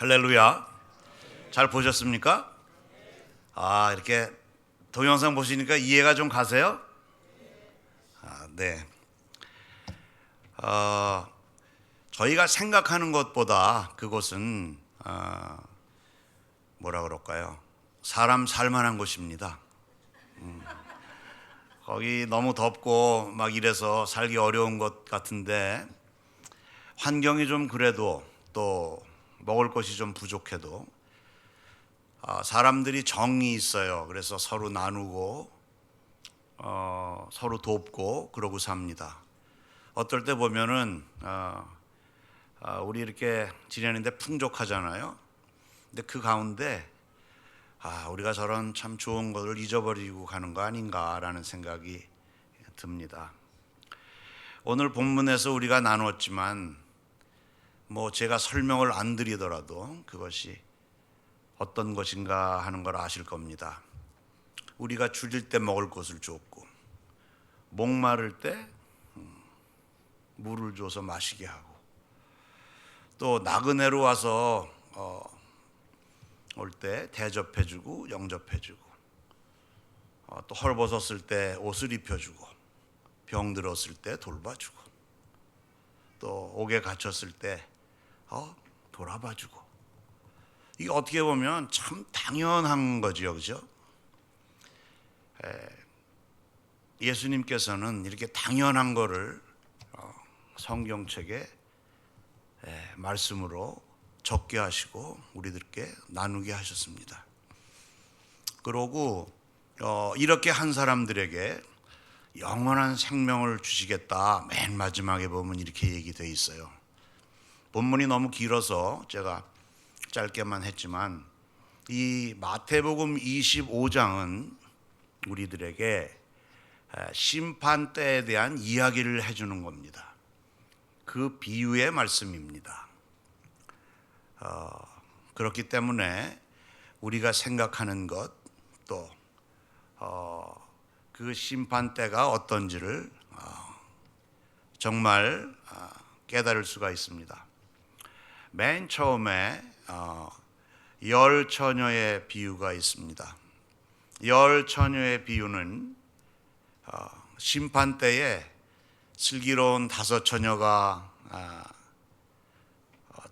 할렐루야. 잘 보셨습니까? 이렇게 동영상 보시니까 이해가 좀 가세요? 네. 저희가 생각하는 것보다 그곳은 뭐라 그럴까요? 사람 살만한 곳입니다. 거기 너무 덥고 막 이래서 살기 어려운 것 같은데, 환경이 좀 그래도, 또 먹을 것이 좀 부족해도 사람들이 정이 있어요. 그래서 서로 나누고 서로 돕고 그러고 삽니다. 어떨 때 보면은 우리 이렇게 지내는데 풍족하잖아요. 근데 그 가운데 우리가 저런 참 좋은 것을 잊어버리고 가는 거 아닌가라는 생각이 듭니다. 오늘 본문에서 우리가 나눴지만 제가 설명을 안 드리더라도 그것이 어떤 것인가 하는 걸 아실 겁니다. 우리가 줄일 때 먹을 것을 줬고, 목마를 때 물을 줘서 마시게 하고, 또 나그네로 와서 올 때 대접해주고 영접해주고, 또 헐벗었을 때 옷을 입혀주고, 병 들었을 때 돌봐주고, 또 옥에 갇혔을 때 돌아봐주고. 이게 어떻게 보면 참 당연한 거죠, 그죠? 예수님께서는 이렇게 당연한 거를 성경책에 말씀으로 적게 하시고 우리들께 나누게 하셨습니다. 그러고 이렇게 한 사람들에게 영원한 생명을 주시겠다, 맨 마지막에 보면 이렇게 얘기되어 있어요. 본문이 너무 길어서 제가 짧게만 했지만, 이 마태복음 25장은 우리들에게 심판 때에 대한 이야기를 해주는 겁니다. 그 비유의 말씀입니다. 그렇기 때문에 우리가 생각하는 것, 또 그 심판 때가 어떤지를 정말 깨달을 수가 있습니다. 맨 처음에 열 처녀의 비유가 있습니다. 열 처녀의 비유는 심판 때에 슬기로운 다섯 처녀가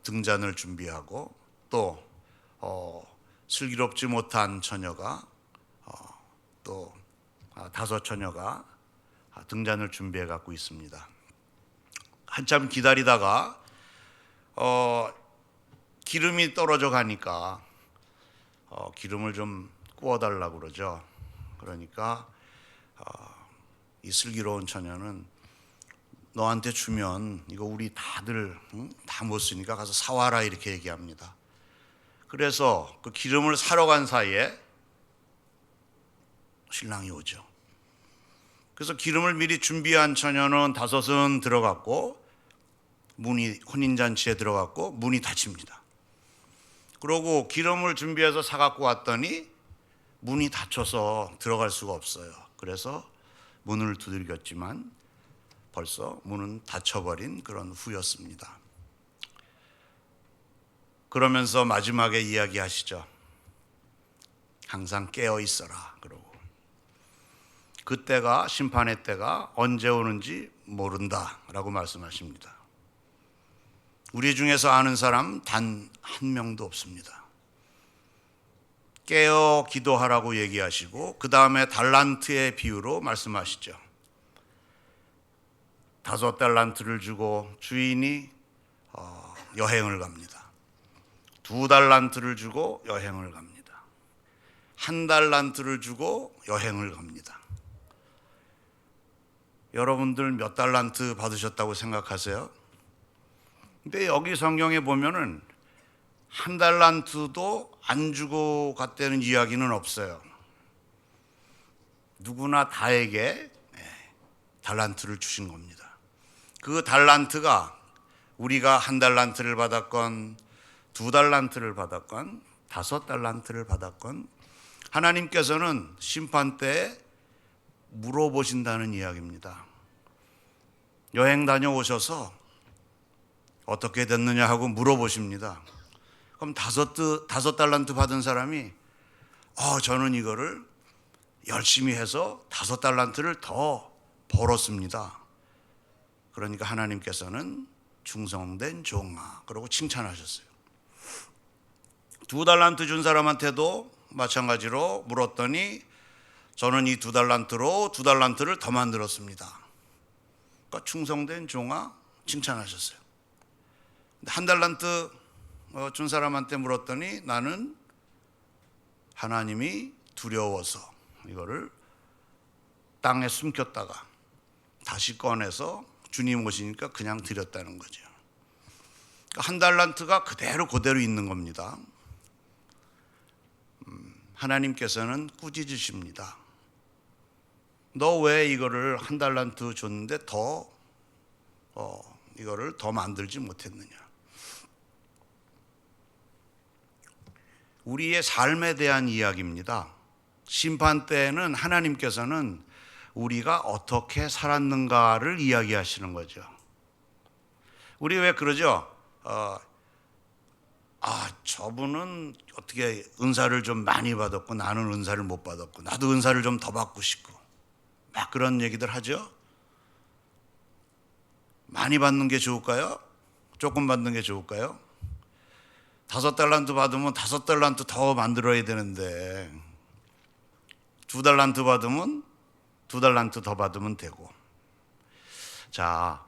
등잔을 준비하고, 또 슬기롭지 못한 처녀가 또 다섯 처녀가 등잔을 준비해 갖고 있습니다. 한참 기다리다가 기름이 떨어져 가니까 기름을 좀 구워달라고 그러죠. 그러니까 이 슬기로운 처녀는 너한테 주면 이거 우리 다들 다 못 쓰니까 가서 사와라, 이렇게 얘기합니다. 그래서 그 기름을 사러 간 사이에 신랑이 오죠. 그래서 기름을 미리 준비한 처녀는 다섯은 들어갔고, 문이, 혼인잔치에 들어갔고 문이 닫힙니다. 그러고 기름을 준비해서 사갖고 왔더니 문이 닫혀서 들어갈 수가 없어요. 그래서 문을 두들겼지만 벌써 문은 닫혀버린 그런 후였습니다. 그러면서 마지막에 이야기하시죠. 항상 깨어 있어라 그러고, 그때가, 심판의 때가 언제 오는지 모른다라고 말씀하십니다. 우리 중에서 아는 사람 단 한 명도 없습니다. 깨어 기도하라고 얘기하시고, 그 다음에 달란트의 비유로 말씀하시죠. 5달란트를 주고 주인이 여행을 갑니다. 2달란트를 주고 여행을 갑니다. 1달란트를 주고 여행을 갑니다. 여러분들 몇 달란트 받으셨다고 생각하세요? 근데 여기 성경에 보면은 1달란트도 안 주고 갔다는 이야기는 없어요. 누구나 다에게 달란트를 주신 겁니다. 그 달란트가 우리가 1달란트를 받았건 2달란트를 받았건 5달란트를 받았건, 하나님께서는 심판 때에 물어보신다는 이야기입니다. 여행 다녀오셔서 어떻게 됐느냐 하고 물어보십니다. 그럼 다섯 달란트 받은 사람이 저는 이거를 열심히 해서 5달란트를 더 벌었습니다. 그러니까 하나님께서는 충성된 종아 그러고 칭찬하셨어요. 2달란트 준 사람한테도 마찬가지로 물었더니 저는 이 2달란트로 2달란트를 더 만들었습니다. 그러니까 충성된 종아 칭찬하셨어요. 1달란트 준 사람한테 물었더니 나는 하나님이 두려워서 이거를 땅에 숨겼다가 다시 꺼내서 주님 오시니까 그냥 드렸다는 거죠. 그러니까 1달란트가 그대로 있는 겁니다. 하나님께서는 꾸짖으십니다. 너 왜 이거를 1달란트 줬는데 이거를 더 만들지 못했느냐. 우리의 삶에 대한 이야기입니다. 심판 때에는 하나님께서는 우리가 어떻게 살았는가를 이야기하시는 거죠. 우리 왜 그러죠? 저분은 어떻게 은사를 좀 많이 받았고 나는 은사를 못 받았고 나도 은사를 좀 더 받고 싶고 막 그런 얘기들 하죠. 많이 받는 게 좋을까요? 조금 받는 게 좋을까요? 5달란트 받으면 5달란트 더 만들어야 되는데 2달란트 받으면 2달란트 더 받으면 되고. 자,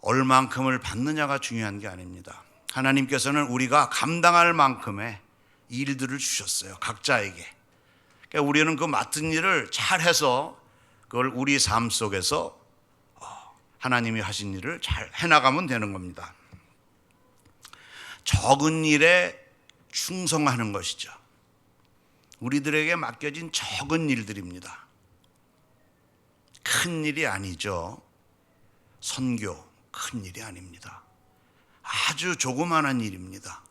얼만큼을 받느냐가 중요한 게 아닙니다. 하나님께서는 우리가 감당할 만큼의 일들을 주셨어요. 각자에게. 그러니까 우리는 그 맡은 일을 잘해서 그걸 우리 삶 속에서 하나님이 하신 일을 잘 해나가면 되는 겁니다. 적은 일에 충성하는 것이죠. 우리들에게 맡겨진 적은 일들입니다. 큰 일이 아니죠. 선교 큰 일이 아닙니다. 아주 조그마한 일입니다.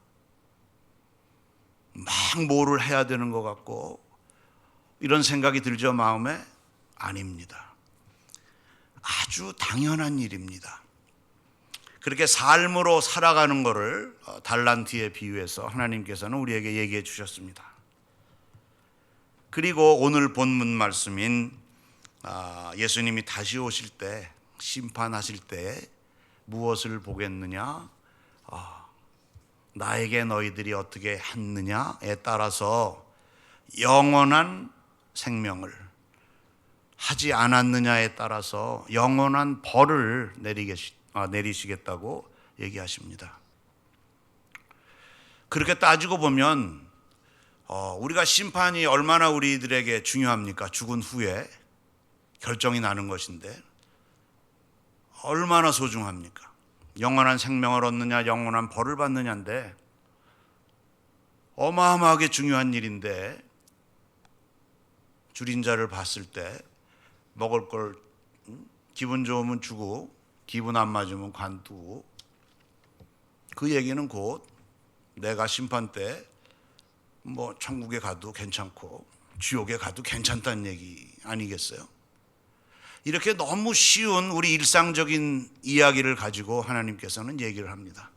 막 뭐를 해야 되는 것 같고 이런 생각이 들죠, 마음에? 아닙니다. 아주 당연한 일입니다. 그렇게 삶으로 살아가는 것을 달란트에 비유해서 하나님께서는 우리에게 얘기해 주셨습니다. 그리고 오늘 본문 말씀인 예수님이 다시 오실 때 심판하실 때 무엇을 보겠느냐? 나에게 너희들이 어떻게 했느냐에 따라서 영원한 생명을 하지 않았느냐에 따라서 영원한 벌을 내리시겠다고 얘기하십니다. 그렇게 따지고 보면 우리가 심판이 얼마나 우리들에게 중요합니까? 죽은 후에 결정이 나는 것인데 얼마나 소중합니까? 영원한 생명을 얻느냐 영원한 벌을 받느냐인데 어마어마하게 중요한 일인데 줄인 자를 봤을 때 먹을 걸 기분 좋으면 주고 기분 안 맞으면 관두고 그 얘기는 곧 내가 심판 때 뭐 천국에 가도 괜찮고 지옥에 가도 괜찮다는 얘기 아니겠어요? 이렇게 너무 쉬운 우리 일상적인 이야기를 가지고 하나님께서는 얘기를 합니다.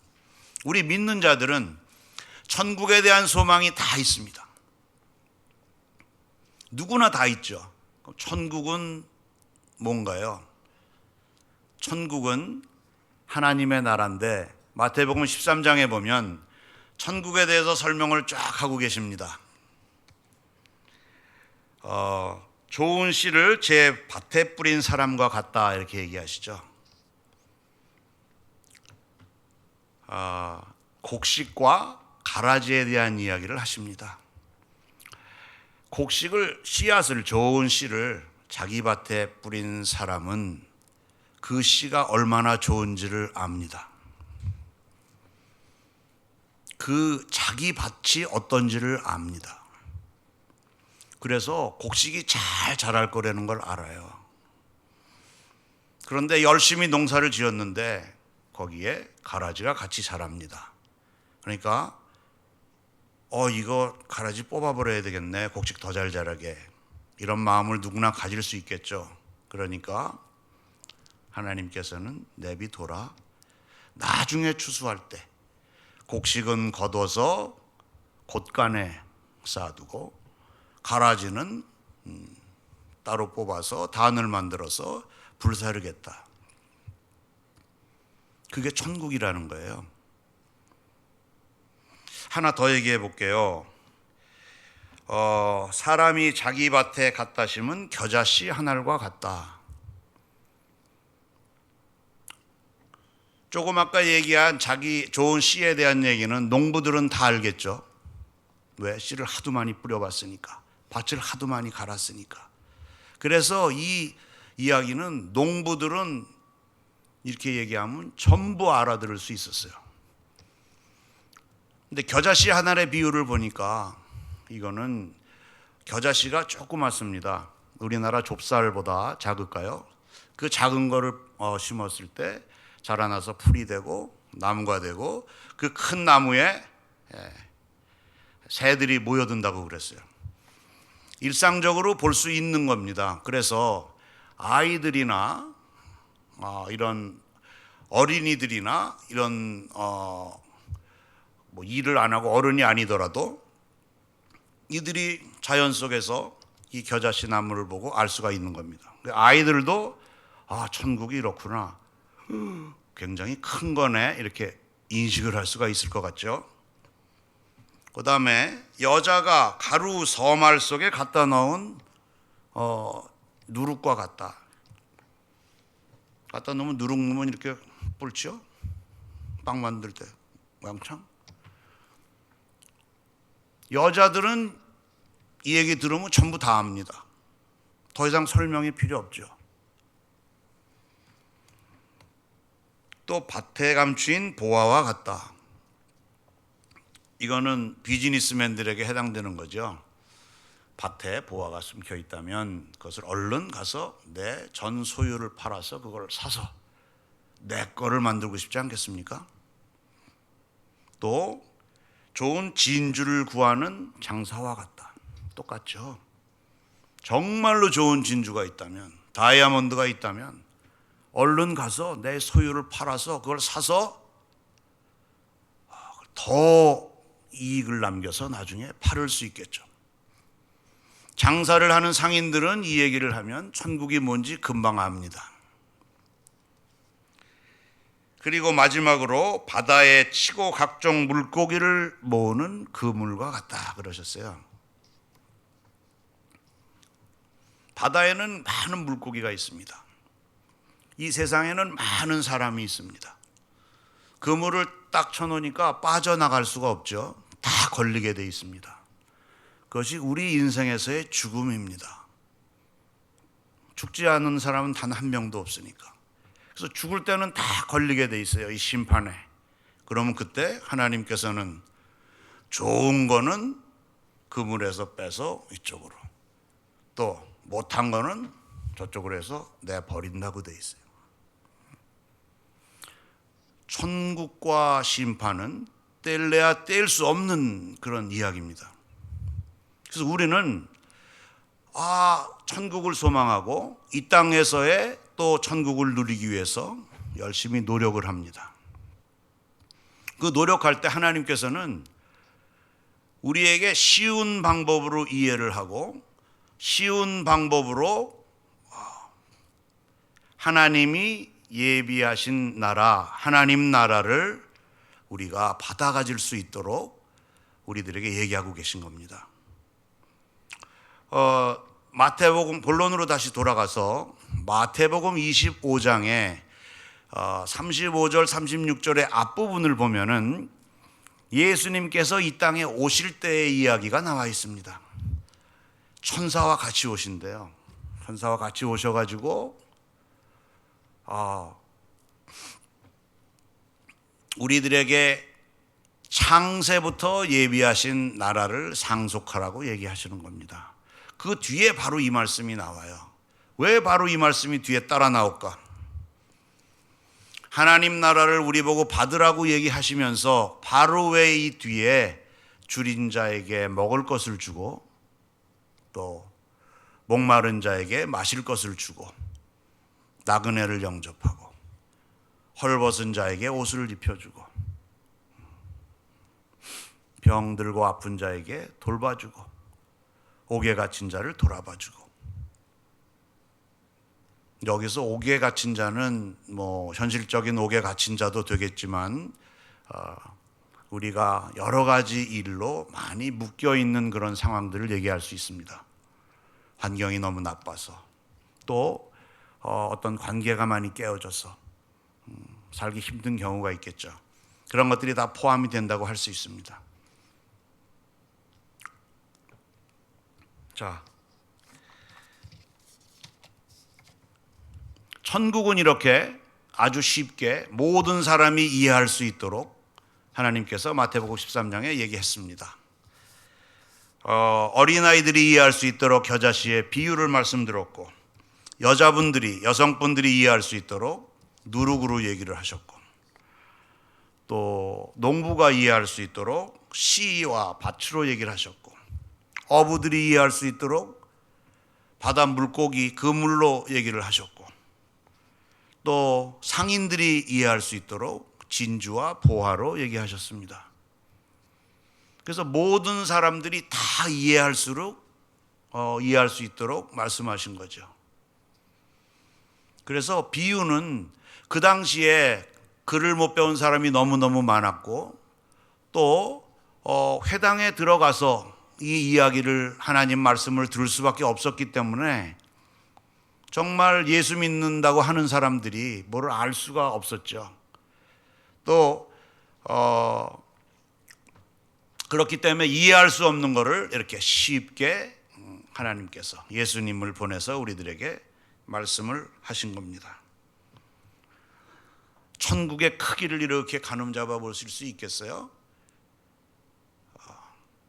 우리 믿는 자들은 천국에 대한 소망이 다 있습니다. 누구나 다 있죠. 천국은 뭔가요? 천국은 하나님의 나라인데 마태복음 13장에 보면 천국에 대해서 설명을 쫙 하고 계십니다. 좋은 씨를 제 밭에 뿌린 사람과 같다 이렇게 얘기하시죠. 곡식과 가라지에 대한 이야기를 하십니다. 곡식을 씨앗을 좋은 씨를 자기 밭에 뿌린 사람은 그 씨가 얼마나 좋은지를 압니다. 그 자기 밭이 어떤지를 압니다. 그래서 곡식이 잘 자랄 거라는 걸 알아요. 그런데 열심히 농사를 지었는데 거기에 가라지가 같이 자랍니다. 그러니까 이거 가라지 뽑아버려야 되겠네. 곡식 더 잘 자라게. 이런 마음을 누구나 가질 수 있겠죠. 그러니까 하나님께서는 내비둬라. 나중에 추수할 때 곡식은 걷어서 곳간에 쌓아두고 가라지는 따로 뽑아서 단을 만들어서 불사르겠다. 그게 천국이라는 거예요. 하나 더 얘기해 볼게요. 사람이 자기 밭에 갖다 심은 겨자씨 한 알과 같다. 조금 아까 얘기한 자기 좋은 씨에 대한 얘기는 농부들은 다 알겠죠. 왜? 씨를 하도 많이 뿌려봤으니까, 밭을 하도 많이 갈았으니까. 그래서 이 이야기는 농부들은 이렇게 얘기하면 전부 알아들을 수 있었어요. 근데 겨자씨 한 알의 비율을 보니까 이거는 겨자씨가 조그맣습니다. 우리나라 좁쌀보다 작을까요? 그 작은 거를 심었을 때 자라나서 풀이 되고 나무가 되고 그 큰 나무에 새들이 모여든다고 그랬어요. 일상적으로 볼 수 있는 겁니다. 그래서 아이들이나 이런 어린이들이나 이런 뭐 일을 안 하고 어른이 아니더라도 이들이 자연 속에서 이 겨자씨 나무를 보고 알 수가 있는 겁니다. 아이들도 천국이 이렇구나, 굉장히 큰 거네, 이렇게 인식을 할 수가 있을 것 같죠. 그 다음에 여자가 가루 서말 속에 갖다 넣은 누룩과 같다. 갖다 놓으면 누룩 넣으면 이렇게 뿔죠. 빵 만들 때 왕창. 여자들은 이 얘기 들으면 전부 다 압니다. 더 이상 설명이 필요 없죠. 또 밭에 감추인 보화와 같다. 이거는 비즈니스맨들에게 해당되는 거죠. 밭에 보화가 숨겨 있다면 그것을 얼른 가서 내 전 소유를 팔아서 그걸 사서 내 거를 만들고 싶지 않겠습니까? 또 좋은 진주를 구하는 장사와 같다. 똑같죠. 정말로 좋은 진주가 있다면, 다이아몬드가 있다면 얼른 가서 내 소유를 팔아서 그걸 사서 더 이익을 남겨서 나중에 팔을 수 있겠죠. 장사를 하는 상인들은 이 얘기를 하면 천국이 뭔지 금방 압니다. 그리고 마지막으로 바다에 치고 각종 물고기를 모으는 그물과 같다 그러셨어요. 바다에는 많은 물고기가 있습니다. 이 세상에는 많은 사람이 있습니다. 그물을 딱 쳐놓으니까 빠져나갈 수가 없죠. 다 걸리게 돼 있습니다. 그것이 우리 인생에서의 죽음입니다. 죽지 않은 사람은 단 한 명도 없으니까. 그래서 죽을 때는 다 걸리게 돼 있어요, 이 심판에. 그러면 그때 하나님께서는 좋은 거는 그물에서 빼서 이쪽으로, 또 못한 거는 저쪽으로 해서 내버린다고 돼 있어요. 천국과 심판은 뗄래야 뗄 수 없는 그런 이야기입니다. 그래서 우리는 천국을 소망하고 이 땅에서의 또 천국을 누리기 위해서 열심히 노력을 합니다. 그 노력할 때 하나님께서는 우리에게 쉬운 방법으로 이해를 하고 쉬운 방법으로 하나님이 예비하신 나라, 하나님 나라를 우리가 받아가질 수 있도록 우리들에게 얘기하고 계신 겁니다. 마태복음 본론으로 다시 돌아가서 마태복음 25장에 35절 36절의 앞부분을 보면은 예수님께서 이 땅에 오실 때의 이야기가 나와 있습니다. 천사와 같이 오신대요. 천사와 같이 오셔가지고 우리들에게 창세부터 예비하신 나라를 상속하라고 얘기하시는 겁니다. 그 뒤에 바로 이 말씀이 나와요. 왜 바로 이 말씀이 뒤에 따라 나올까? 하나님 나라를 우리 보고 받으라고 얘기하시면서 바로 왜 이 뒤에 줄인 자에게 먹을 것을 주고 또 목마른 자에게 마실 것을 주고 나그네를 영접하고 헐벗은 자에게 옷을 입혀주고 병들고 아픈 자에게 돌봐주고 옥에 갇힌 자를 돌아봐주고. 여기서 옥에 갇힌 자는 뭐 현실적인 옥에 갇힌 자도 되겠지만 우리가 여러 가지 일로 많이 묶여 있는 그런 상황들을 얘기할 수 있습니다. 환경이 너무 나빠서, 또 어떤 관계가 많이 깨어져서 살기 힘든 경우가 있겠죠. 그런 것들이 다 포함이 된다고 할 수 있습니다. 자, 천국은 이렇게 아주 쉽게 모든 사람이 이해할 수 있도록 하나님께서 마태복음 13장에 얘기했습니다. 어린아이들이 이해할 수 있도록 겨자씨의 비유를 말씀드렸고, 여성분들이 이해할 수 있도록 누룩으로 얘기를 하셨고, 또 농부가 이해할 수 있도록 씨와 밭으로 얘기를 하셨고, 어부들이 이해할 수 있도록 바다 물고기 그물로 얘기를 하셨고, 또 상인들이 이해할 수 있도록 진주와 보화로 얘기하셨습니다. 그래서 모든 사람들이 다 이해할 수 있도록 말씀하신 거죠. 그래서 비유는 그 당시에 글을 못 배운 사람이 너무너무 많았고, 또 회당에 들어가서 이 이야기를, 하나님 말씀을 들을 수밖에 없었기 때문에 정말 예수 믿는다고 하는 사람들이 뭐를 알 수가 없었죠. 또 그렇기 때문에 이해할 수 없는 것을 이렇게 쉽게 하나님께서 예수님을 보내서 우리들에게 말씀을 하신 겁니다. 천국의 크기를 이렇게 가늠잡아 보실 수 있겠어요?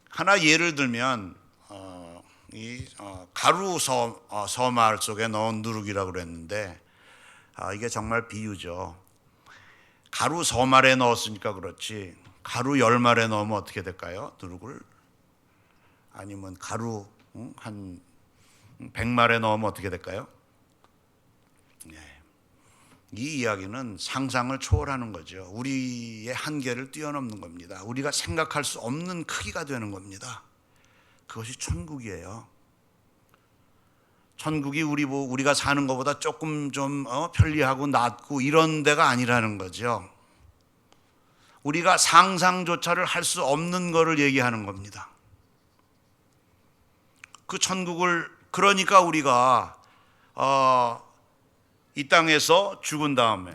하나 예를 들면 가루 서말 속에 넣은 누룩이라고 그랬는데, 이게 정말 비유죠. 가루 서말에 넣었으니까 그렇지, 가루 10말에 넣으면 어떻게 될까요? 누룩을. 아니면 가루 한 100말에 넣으면 어떻게 될까요? 이 이야기는 상상을 초월하는 거죠. 우리의 한계를 뛰어넘는 겁니다. 우리가 생각할 수 없는 크기가 되는 겁니다. 그것이 천국이에요. 천국이 우리가 사는 것보다 조금 좀 편리하고 낫고 이런 데가 아니라는 거죠. 우리가 상상조차를 할 수 없는 것을 얘기하는 겁니다. 그 천국을, 그러니까 우리가 이 땅에서 죽은 다음에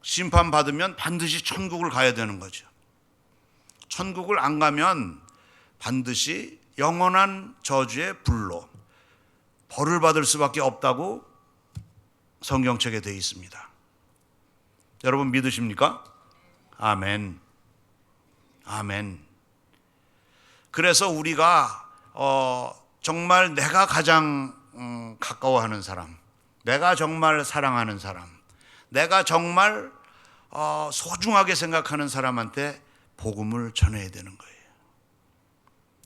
심판받으면 반드시 천국을 가야 되는 거죠. 천국을 안 가면 반드시 영원한 저주의 불로 벌을 받을 수밖에 없다고 성경책에 되어 있습니다. 여러분 믿으십니까? 아멘. 아멘. 그래서 우리가 정말 내가 가장 가까워하는 사람, 내가 정말 사랑하는 사람, 내가 정말 소중하게 생각하는 사람한테 복음을 전해야 되는 거예요.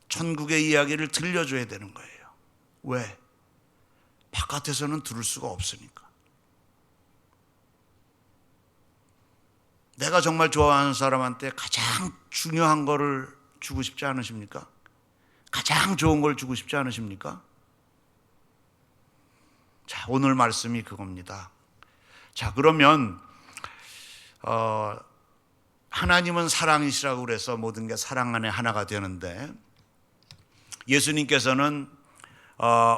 천국의 이야기를 들려줘야 되는 거예요. 왜? 바깥에서는 들을 수가 없으니까. 내가 정말 좋아하는 사람한테 가장 중요한 거를 주고 싶지 않으십니까? 가장 좋은 걸 주고 싶지 않으십니까? 자, 오늘 말씀이 그겁니다. 자, 그러면 하나님은 사랑이시라고 그래서 모든 게 사랑 안에 하나가 되는데, 예수님께서는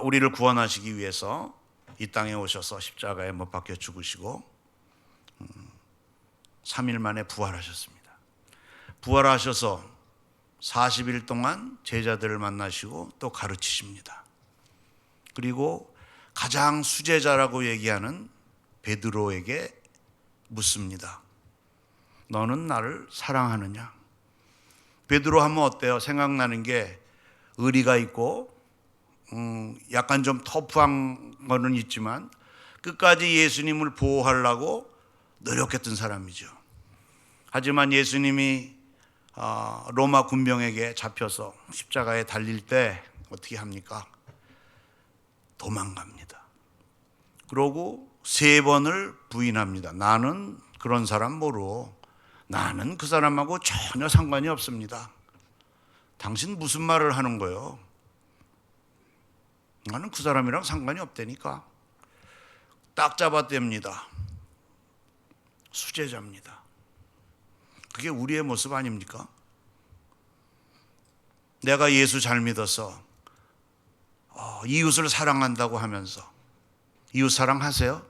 우리를 구원하시기 위해서 이 땅에 오셔서 십자가에 못 박혀 죽으시고 3일 만에 부활하셨습니다. 부활하셔서 40일 동안 제자들을 만나시고 또 가르치십니다. 그리고 가장 수제자라고 얘기하는 베드로에게 묻습니다. 너는 나를 사랑하느냐? 베드로 하면 어때요? 생각나는 게 의리가 있고 약간 좀 터프한 거는 있지만 끝까지 예수님을 보호하려고 노력했던 사람이죠. 하지만 예수님이 로마 군병에게 잡혀서 십자가에 달릴 때 어떻게 합니까? 도망갑니다. 그러고 3번을 부인합니다. 나는 그런 사람 모르고, 나는 그 사람하고 전혀 상관이 없습니다. 당신 무슨 말을 하는 거예요? 나는 그 사람이랑 상관이 없다니까. 딱 잡아댑니다. 수제자입니다. 그게 우리의 모습 아닙니까? 내가 예수 잘 믿어서 이웃을 사랑한다고 하면서 이웃 사랑하세요?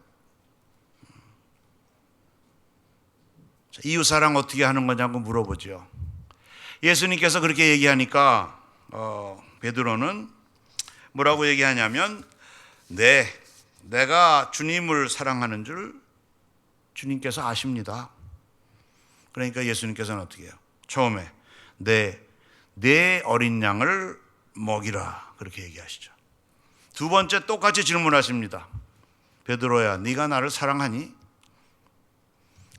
이웃 사랑 어떻게 하는 거냐고 물어보죠. 예수님께서 그렇게 얘기하니까 베드로는 뭐라고 얘기하냐면 내가 주님을 사랑하는 줄 주님께서 아십니다. 그러니까 예수님께서는 어떻게 해요? 처음에 내 어린 양을 먹이라 그렇게 얘기하시죠. 두 번째 똑같이 질문하십니다. 베드로야, 네가 나를 사랑하니?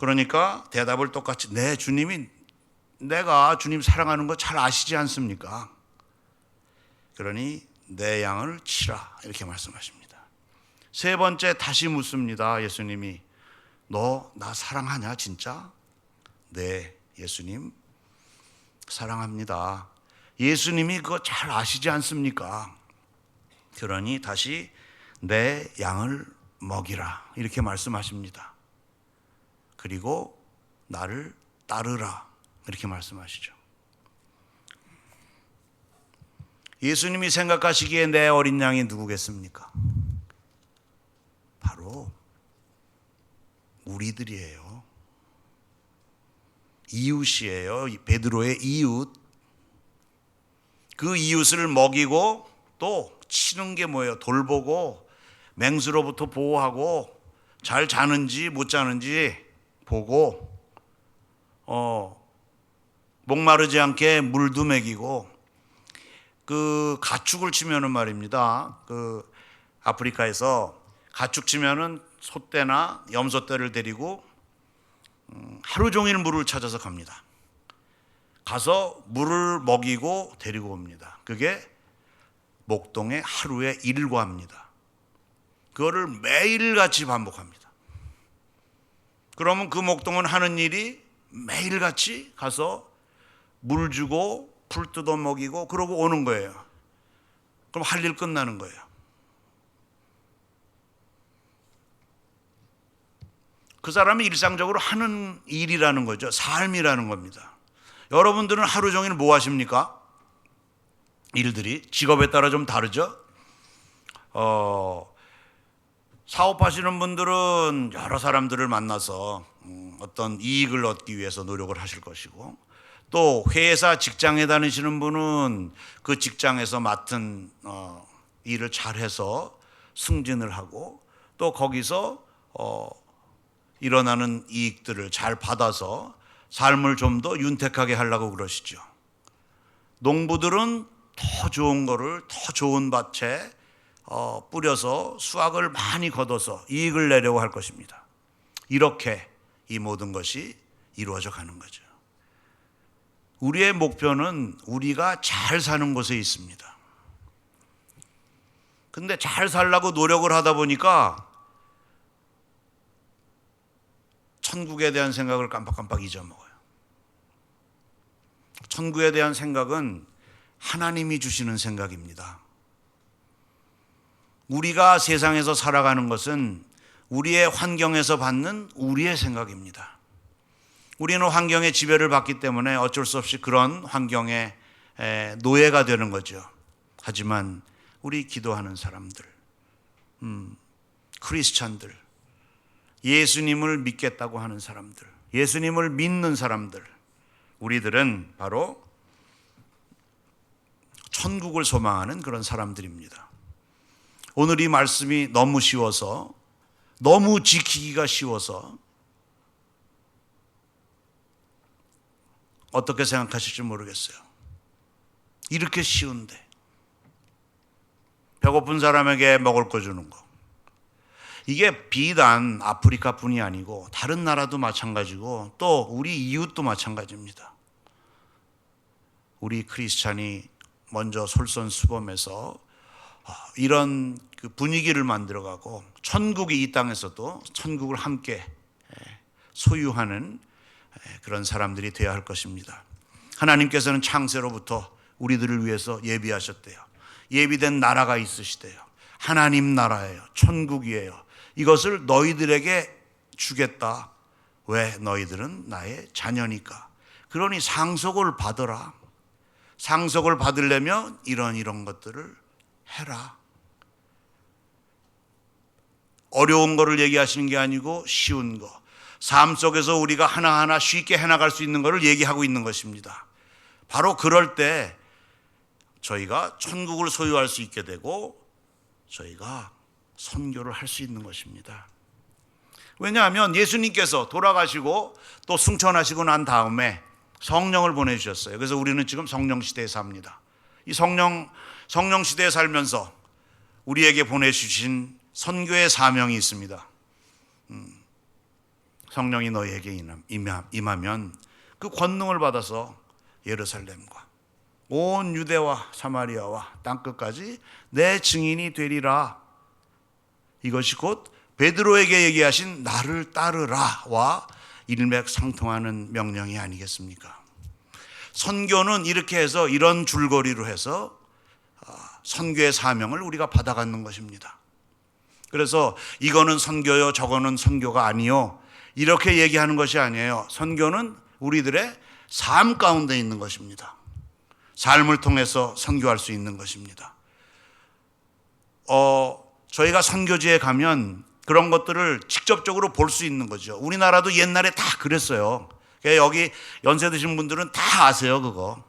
그러니까 대답을 똑같이 주님이 내가 주님 사랑하는 거 잘 아시지 않습니까? 그러니 내 양을 치라 이렇게 말씀하십니다. 세 번째 다시 묻습니다. 예수님이 너 나 사랑하냐 진짜? 네, 예수님 사랑합니다. 예수님이 그거 잘 아시지 않습니까? 그러니 다시 내 양을 먹이라 이렇게 말씀하십니다. 그리고 나를 따르라 이렇게 말씀하시죠. 예수님이 생각하시기에 내 어린 양이 누구겠습니까? 바로 우리들이에요. 이웃이에요. 베드로의 이웃. 그 이웃을 먹이고 또 치는 게 뭐예요? 돌보고 맹수로부터 보호하고 잘 자는지 못 자는지 보고 목마르지 않게 물도 먹이고 그 가축을 치면은 말입니다. 그 아프리카에서 가축 치면은 소떼나 염소떼를 데리고 하루 종일 물을 찾아서 갑니다. 가서 물을 먹이고 데리고 옵니다. 그게 목동의 하루의 일과입니다. 그거를 매일같이 반복합니다. 그러면 그 목동은 하는 일이 매일같이 가서 물 주고 풀 뜯어 먹이고 그러고 오는 거예요. 그럼 할 일 끝나는 거예요. 그 사람이 일상적으로 하는 일이라는 거죠. 삶이라는 겁니다. 여러분들은 하루 종일 뭐 하십니까? 일들이 직업에 따라 좀 다르죠. 사업하시는 분들은 여러 사람들을 만나서 어떤 이익을 얻기 위해서 노력을 하실 것이고, 또 회사 직장에 다니시는 분은 그 직장에서 맡은 일을 잘해서 승진을 하고 또 거기서 일어나는 이익들을 잘 받아서 삶을 좀 더 윤택하게 하려고 그러시죠. 농부들은 더 좋은 거를 더 좋은 밭에 뿌려서 수확을 많이 거둬서 이익을 내려고 할 것입니다. 이렇게 이 모든 것이 이루어져 가는 거죠. 우리의 목표는 우리가 잘 사는 곳에 있습니다. 근데 잘 살려고 노력을 하다 보니까 천국에 대한 생각을 깜빡깜빡 잊어먹어요. 천국에 대한 생각은 하나님이 주시는 생각입니다. 우리가 세상에서 살아가는 것은 우리의 환경에서 받는 우리의 생각입니다. 우리는 환경의 지배를 받기 때문에 어쩔 수 없이 그런 환경의 노예가 되는 거죠. 하지만 우리 기도하는 사람들, 크리스찬들, 예수님을 믿겠다고 하는 사람들, 예수님을 믿는 사람들, 우리들은 바로 천국을 소망하는 그런 사람들입니다. 오늘 이 말씀이 너무 쉬워서, 너무 지키기가 쉬워서 어떻게 생각하실지 모르겠어요. 이렇게 쉬운데 배고픈 사람에게 먹을 거 주는 거, 이게 비단 아프리카뿐이 아니고 다른 나라도 마찬가지고 또 우리 이웃도 마찬가지입니다. 우리 크리스찬이 먼저 솔선수범해서 이런 그 분위기를 만들어가고 천국이 이 땅에서도 천국을 함께 소유하는 그런 사람들이 되어야 할 것입니다. 하나님께서는 창세로부터 우리들을 위해서 예비하셨대요. 예비된 나라가 있으시대요. 하나님 나라예요. 천국이에요. 이것을 너희들에게 주겠다. 왜? 너희들은 나의 자녀니까. 그러니 상속을 받으라. 상속을 받으려면 이런 것들을 해라. 어려운 거를 얘기하시는 게 아니고 쉬운 거, 삶 속에서 우리가 하나하나 쉽게 해나갈 수 있는 거를 얘기하고 있는 것입니다. 바로 그럴 때 저희가 천국을 소유할 수 있게 되고 저희가 선교를 할 수 있는 것입니다. 왜냐하면 예수님께서 돌아가시고 또 승천하시고 난 다음에 성령을 보내주셨어요. 그래서 우리는 지금 성령 시대에 삽니다. 이 성령 시대에 살면서 우리에게 보내주신 선교의 사명이 있습니다. 성령이 너희에게 임하면 그 권능을 받아서 예루살렘과 온 유대와 사마리아와 땅끝까지 내 증인이 되리라. 이것이 곧 베드로에게 얘기하신 나를 따르라와 일맥상통하는 명령이 아니겠습니까? 선교는 이렇게 해서 이런 줄거리로 해서 선교의 사명을 우리가 받아가는 것입니다. 그래서 이거는 선교요, 저거는 선교가 아니요, 이렇게 얘기하는 것이 아니에요. 선교는 우리들의 삶 가운데 있는 것입니다. 삶을 통해서 선교할 수 있는 것입니다. 저희가 선교지에 가면 그런 것들을 직접적으로 볼 수 있는 거죠. 우리나라도 옛날에 다 그랬어요. 여기 연세 드신 분들은 다 아세요, 그거.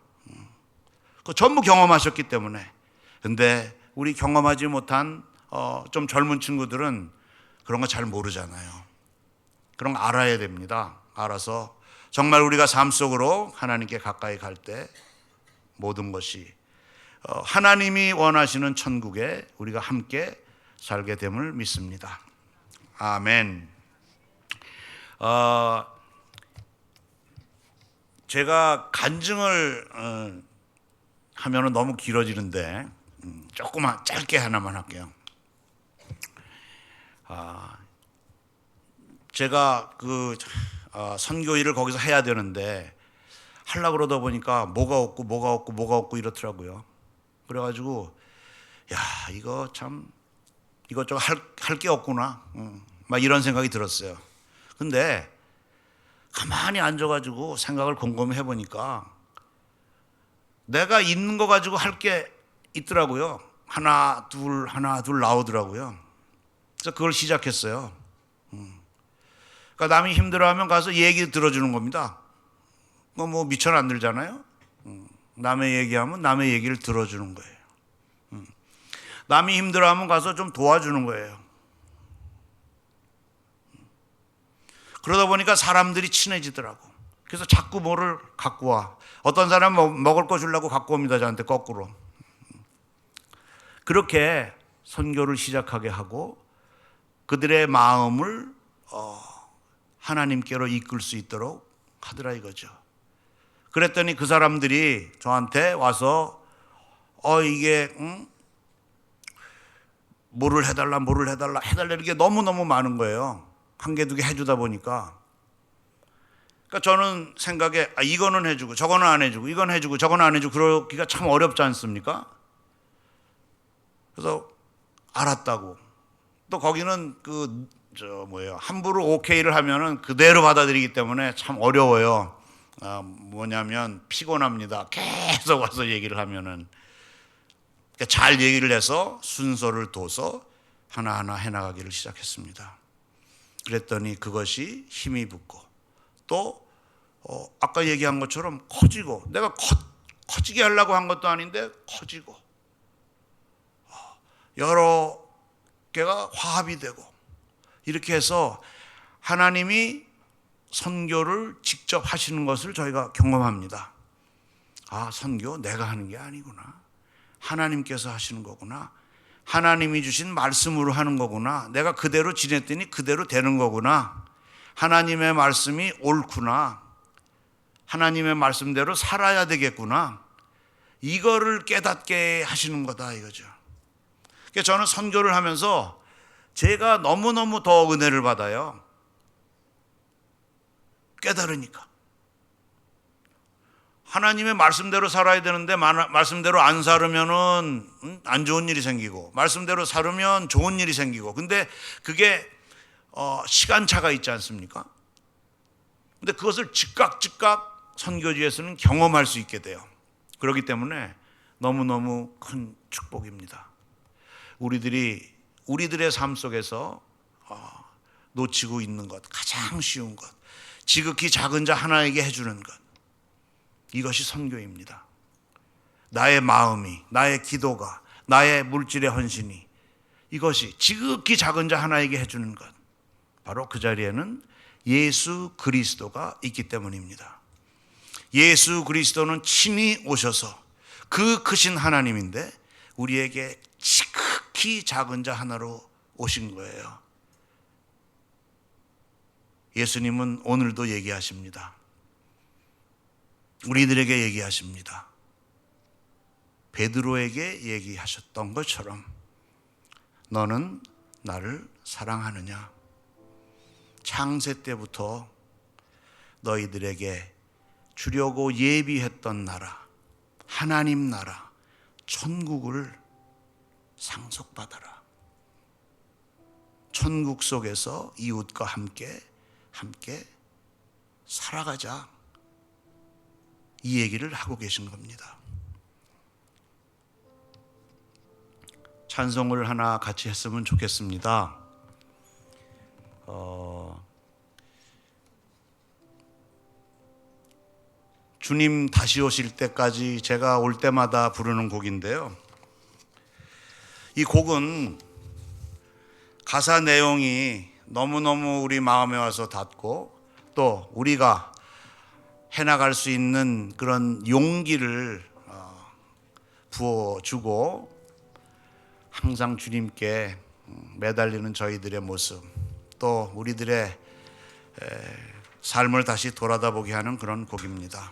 그거 전부 경험하셨기 때문에. 근데 우리 경험하지 못한 좀 젊은 친구들은 그런 거 잘 모르잖아요. 그런 거 알아야 됩니다. 알아서 정말 우리가 삶 속으로 하나님께 가까이 갈 때 모든 것이 하나님이 원하시는 천국에 우리가 함께 살게 됨을 믿습니다. 아멘. 제가 간증을 하면은 너무 길어지는데 조금만 짧게 하나만 할게요. 제가 그 선교 일을 거기서 해야 되는데 하려고 그러다 보니까 뭐가 없고 이렇더라고요. 그래가지고 야, 이거 참 이것저것 할 게 없구나, 막 이런 생각이 들었어요. 근데 가만히 앉아가지고 생각을 곰곰이 해보니까 내가 있는 거 가지고 할 게 있더라고요. 하나 둘 나오더라고요. 그래서 그걸 시작했어요. 그러니까 남이 힘들어하면 가서 얘기 들어주는 겁니다. 뭐 미천 안 들잖아요. 남의 얘기하면 남의 얘기를 들어주는 거예요. 남이 힘들어하면 가서 좀 도와주는 거예요. 그러다 보니까 사람들이 친해지더라고. 그래서 자꾸 뭐를 갖고 와. 어떤 사람은 먹을 거 주려고 갖고 옵니다, 저한테 거꾸로. 그렇게 선교를 시작하게 하고 그들의 마음을 하나님께로 이끌 수 있도록 하더라 이거죠. 그랬더니 그 사람들이 저한테 와서 이게 뭐를 해달라 이런 게 너무너무 많은 거예요. 한 개 두 개 해주다 보니까. 그러니까 저는 생각에 이거는 해주고 저거는 안 해주고 이건 해주고 저거는 안 해주고 그러기가 참 어렵지 않습니까? 그래서 알았다고. 또 거기는 함부로 오케이를 하면은 그대로 받아들이기 때문에 참 어려워요. 뭐냐면 피곤합니다. 계속 와서 얘기를 하면은. 그러니까 잘 얘기를 해서 순서를 둬서 하나하나 해나가기를 시작했습니다. 그랬더니 그것이 힘이 붙고 또 아까 얘기한 것처럼 커지고, 내가 커지게 하려고 한 것도 아닌데 커지고 여러 개가 화합이 되고, 이렇게 해서 하나님이 선교를 직접 하시는 것을 저희가 경험합니다. 선교 내가 하는 게 아니구나. 하나님께서 하시는 거구나. 하나님이 주신 말씀으로 하는 거구나. 내가 그대로 지냈더니 그대로 되는 거구나. 하나님의 말씀이 옳구나. 하나님의 말씀대로 살아야 되겠구나. 이거를 깨닫게 하시는 거다 이거죠. 그래서 저는 선교를 하면서 제가 너무너무 더 은혜를 받아요. 깨달으니까. 하나님의 말씀대로 살아야 되는데 말씀대로 안 살으면은 안 좋은 일이 생기고, 말씀대로 살으면 좋은 일이 생기고, 근데 그게 시간차가 있지 않습니까? 근데 그것을 즉각 선교지에서는 경험할 수 있게 돼요. 그렇기 때문에 너무너무 큰 축복입니다. 우리들의 삶 속에서 놓치고 있는 것, 가장 쉬운 것, 지극히 작은 자 하나에게 해주는 것, 이것이 선교입니다. 나의 마음이, 나의 기도가, 나의 물질의 헌신이, 이것이 지극히 작은 자 하나에게 해주는 것, 바로 그 자리에는 예수 그리스도가 있기 때문입니다. 예수 그리스도는 친히 오셔서 그 크신 하나님인데 우리에게 지극히 작은 자 하나로 오신 거예요. 예수님은 오늘도 얘기하십니다. 우리들에게 얘기하십니다. 베드로에게 얘기하셨던 것처럼 너는 나를 사랑하느냐? 창세 때부터 너희들에게 주려고 예비했던 나라, 하나님 나라, 천국을 상속받아라. 천국 속에서 이웃과 함께 살아가자. 이 얘기를 하고 계신 겁니다. 찬송을 하나 같이 했으면 좋겠습니다. 주님 다시 오실 때까지 제가 올 때마다 부르는 곡인데요. 이 곡은 가사 내용이 너무너무 우리 마음에 와서 닿고, 또 우리가 해나갈 수 있는 그런 용기를 부어주고, 항상 주님께 매달리는 저희들의 모습, 또 우리들의 삶을 다시 돌아다보게 하는 그런 곡입니다.